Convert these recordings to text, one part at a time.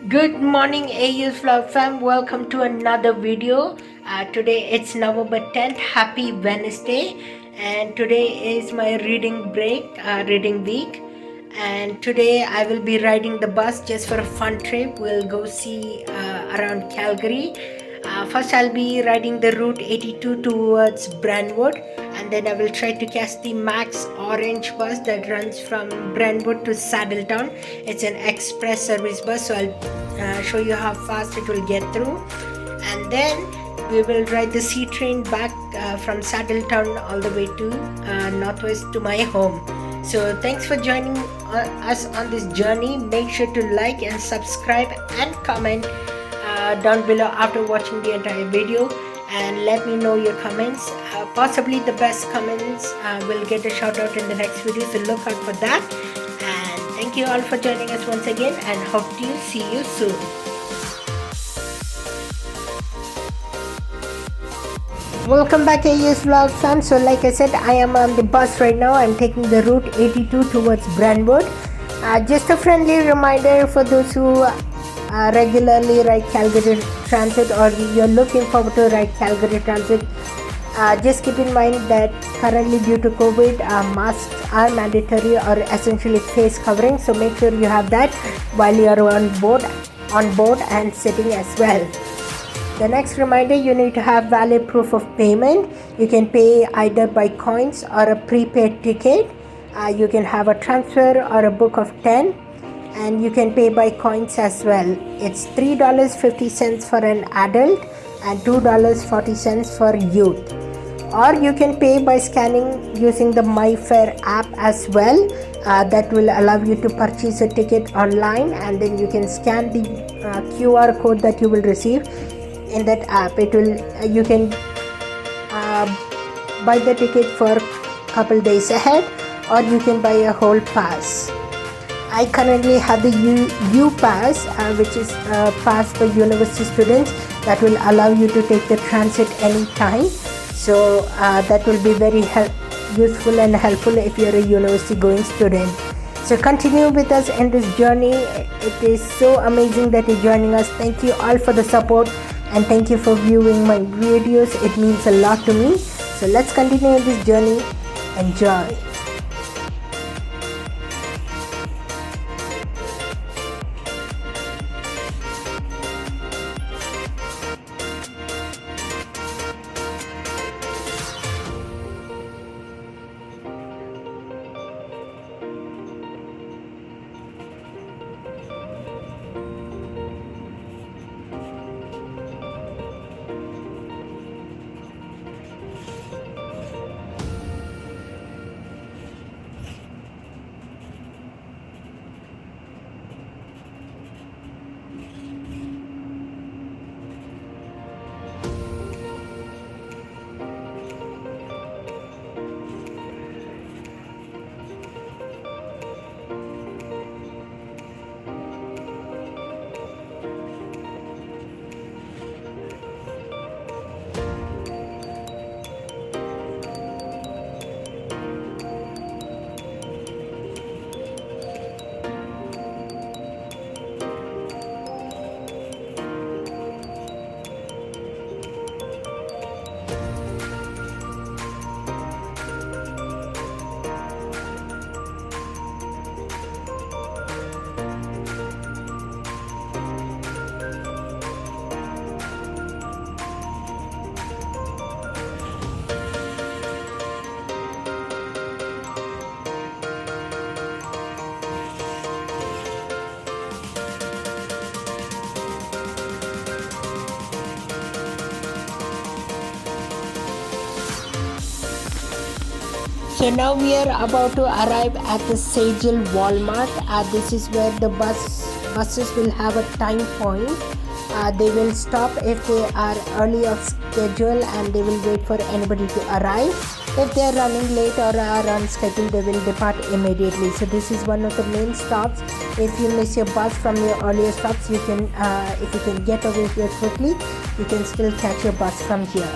Good morning, AU's Vlog fam. Welcome to another video. Today it's November 10th. Happy Wednesday. And today is my reading break, reading week. And today I will be riding the bus just for a fun trip. We'll go see around Calgary. First, I'll be riding the route 82 towards Brentwood, and then I will try to catch the Max Orange bus that runs from Brentwood to Saddletown. It's an express service bus, so I'll show you how fast it will get through. And then we will ride the C train back from Saddletown all the way to northwest to my home. So thanks for joining us on this journey. Make sure to like and subscribe and comment down below after watching the entire video, and let me know your comments. Possibly the best comments will get a shout out in the next video, so look out for that. And thank you all for joining us once again, and hope to see you soon. Welcome back, AU's Vlog fam. So like I said, I am on the bus right now. I'm taking the route 82 towards Brentwood. Just a friendly reminder for those who regularly ride Calgary Transit, or you're looking forward to ride Calgary Transit. Just keep in mind that currently, due to COVID, masks are mandatory or essentially face covering. So make sure you have that while you are on board and sitting as well. The next reminder, you need to have valid proof of payment. You can pay either by coins or a prepaid ticket. You can have a transfer or a book of 10, and you can pay by coins as well. It's $3.50 for an adult and $2.40 for youth. Or you can pay by scanning using the MyFare app as well. That will allow you to purchase a ticket online, and then you can scan the QR code that you will receive in that app. You can buy the ticket for a couple days ahead, or you can buy a whole pass. I currently have the U Pass, which is a pass for university students that will allow you to take the transit anytime. So that will be very useful and helpful if you're a university going student. So continue with us in this journey. It is so amazing that you're joining us. Thank you all for the support, and thank you for viewing my videos. It means a lot to me. So let's continue this journey. Enjoy. So now we are about to arrive at the Sagel Walmart. This is where the buses will have a time point. They will stop if they are early of schedule, and they will wait for anybody to arrive. If they are running late or are on schedule, they will depart immediately. So this is one of the main stops. If you miss your bus from your earlier stops, you can, if you can get over here quickly, you can still catch your bus from here.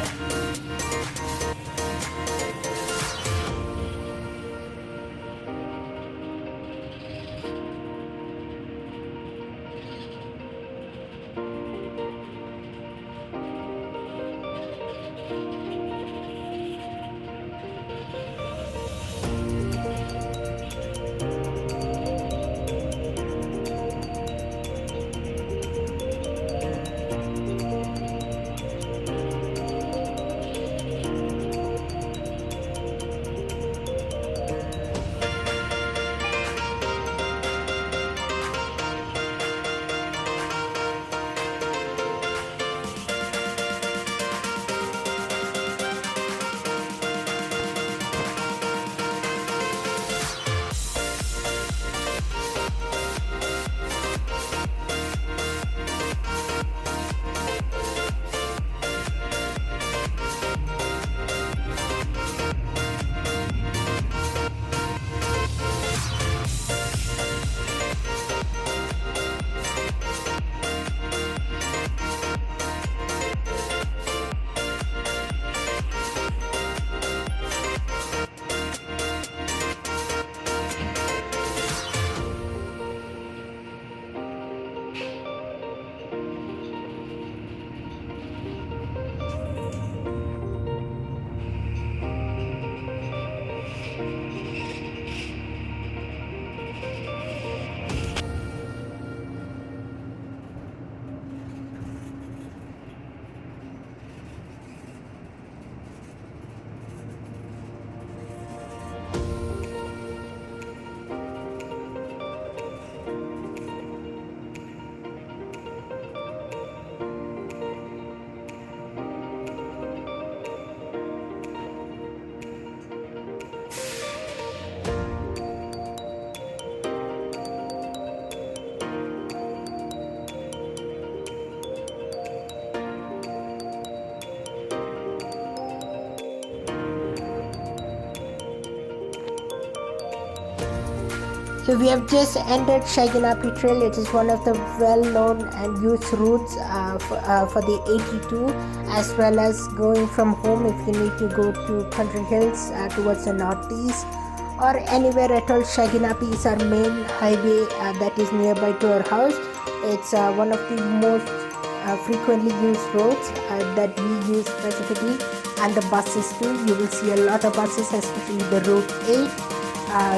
So we have just entered Shaiganapi Trail. It is one of the well-known and used routes for the 82, as well as going from home if you need to go to Country Hills towards the northeast or anywhere at all. Shaiganapi is our main highway that is nearby to our house. It's one of the most frequently used roads that we use specifically, and the buses too. You will see a lot of buses, especially the Route 8.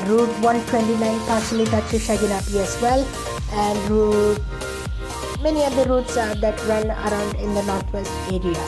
Route 129 partially touches Shaiganapi as well, and many other routes that run around in the northwest area.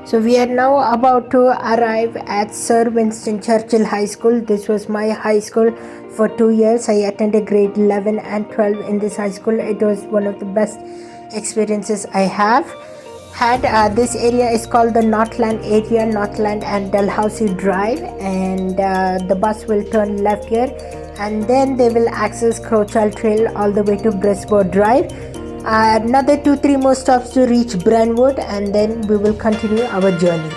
So we are now about to arrive at Sir Winston Churchill High School. This was my high school for 2 years. I attended grade 11 and 12 in this high school. It was one of the best experiences I have had. This area is called the Northland area, Northland and Dalhousie Drive, and the bus will turn left here, and then they will access Crowchild Trail all the way to Brisbow Drive. Another 2-3 more stops to reach Brentwood, and then we will continue our journey.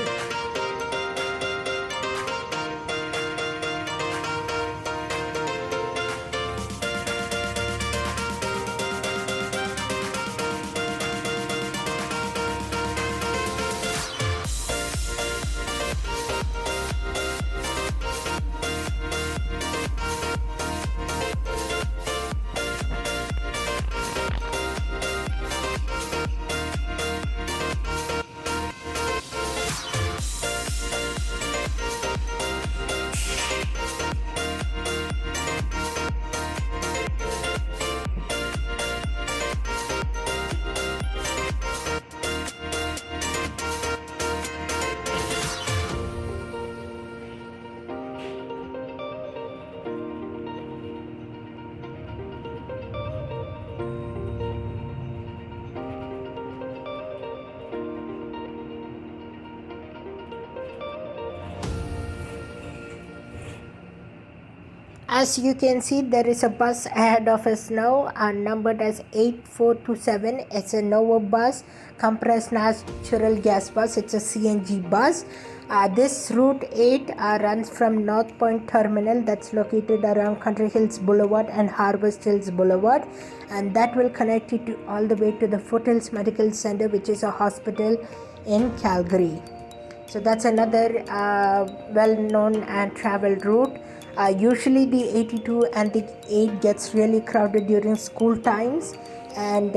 As you can see, there is a bus ahead of us now, numbered as 8427. It's a Novo bus, compressed natural gas bus. It's a CNG bus. This route 8 runs from North Point Terminal, that's located around Country Hills Boulevard and Harvest Hills Boulevard, and that will connect you to all the way to the Foothills Medical Center, which is a hospital in Calgary. So that's another well-known and traveled route. Usually the 82 and the 8 gets really crowded during school times and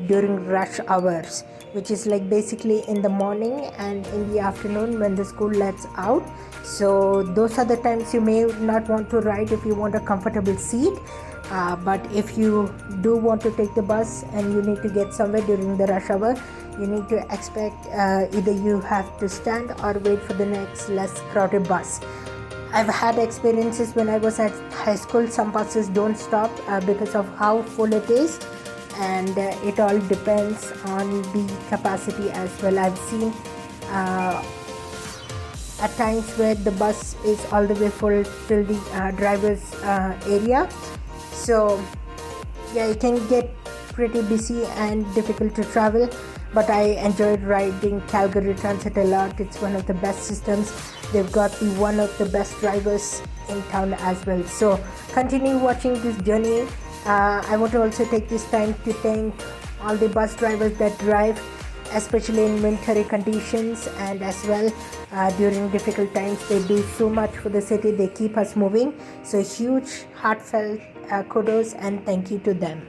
during rush hours, which is like basically in the morning and in the afternoon when the school lets out. So those are the times you may not want to ride if you want a comfortable seat. But if you do want to take the bus and you need to get somewhere during the rush hour, you need to expect either you have to stand or wait for the next less crowded bus. I've had experiences when I was at high school. Some buses don't stop because of how full it is, and it all depends on the capacity as well. I've seen at times where the bus is all the way full till the driver's area. So yeah, it can get pretty busy and difficult to travel, but I enjoyed riding Calgary Transit a lot. It's one of the best systems. They've got one of the best drivers in town as well. So continue watching this journey. I want to also take this time to thank all the bus drivers that drive, especially in wintry conditions, and as well during difficult times. They do so much for the city. They keep us moving. So huge heartfelt kudos and thank you to them.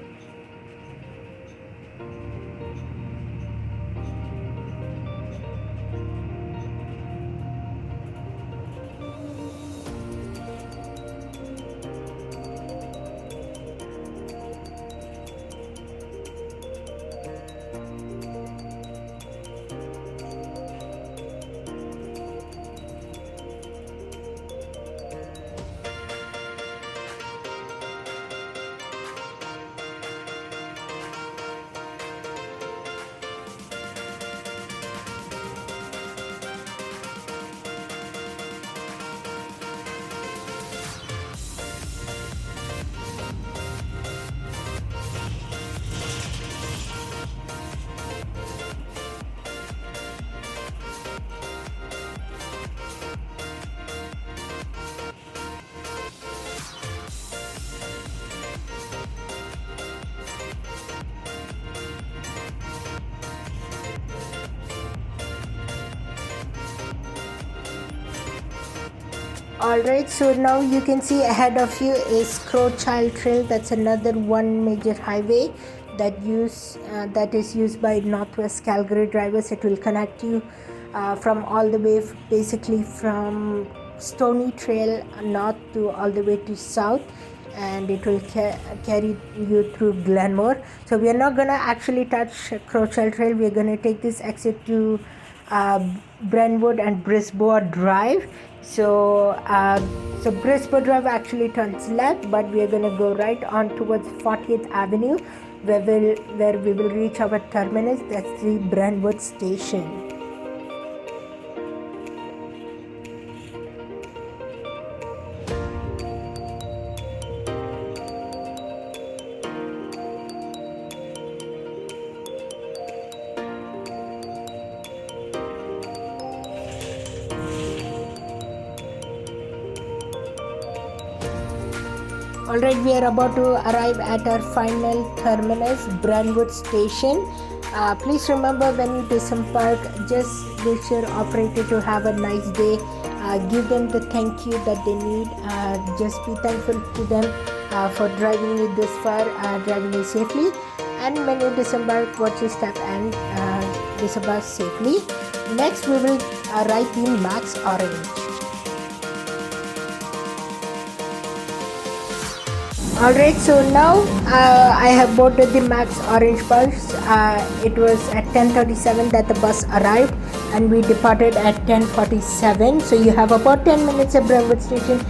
Alright, so now you can see ahead of you is Crowchild Trail. That's another one major highway that is used by Northwest Calgary drivers. It will connect you from all the way, basically from Stony Trail north to all the way to south, and it will carry you through Glenmore. So we are not gonna actually touch Crowchild Trail. We are gonna take this exit to Brentwood and Brisbois Drive. So Brisbois Drive actually turns left, but we are going to go right on towards 40th Avenue, where we will reach our terminus. That's the Brentwood station. Alright, we are about to arrive at our final terminus, Brentwood Station. Please remember, when you disembark, just wish your operator to have a nice day. Give them the thank you that they need. Just be thankful to them for driving you this far, driving you safely. And when you disembark, watch your step and disembark safely. Next, we will ride the Max Orange. Alright, so now I have boarded the Max Orange bus. It was at 10:37 that the bus arrived, and we departed at 10:47. So you have about 10 minutes at Brentwood Station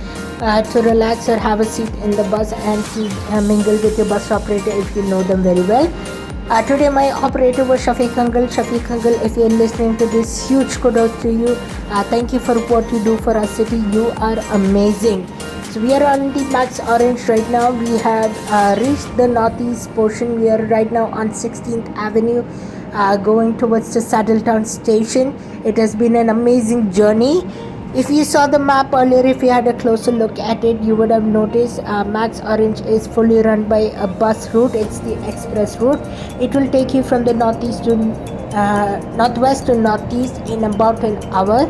to relax or have a seat in the bus and to mingle with your bus operator if you know them very well. Today my operator was Shafiq Uncle. Shafiq Uncle, if you're listening to this, huge kudos to you. Thank you for what you do for our city. You are amazing. So we are on the Max Orange right now. We have reached the northeast portion. We are right now on 16th Avenue, going towards the Saddletown station. It has been an amazing journey. If you saw the map earlier, if you had a closer look at it, you would have noticed Max Orange is fully run by a bus route. It's the express route. It will take you from the northeast to northwest to northeast in about an hour,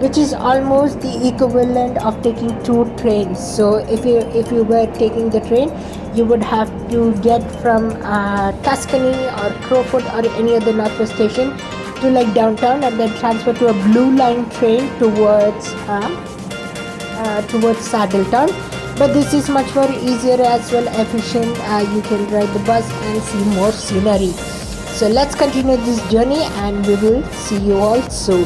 which is almost the equivalent of taking 2 trains. So if you were taking the train, you would have to get from Tuscany or Crowfoot or any other northwest station to like downtown, and then transfer to a blue line train towards Saddletown. But this is much more easier as well, efficient. You can ride the bus and see more scenery. So let's continue this journey, and we will see you all soon.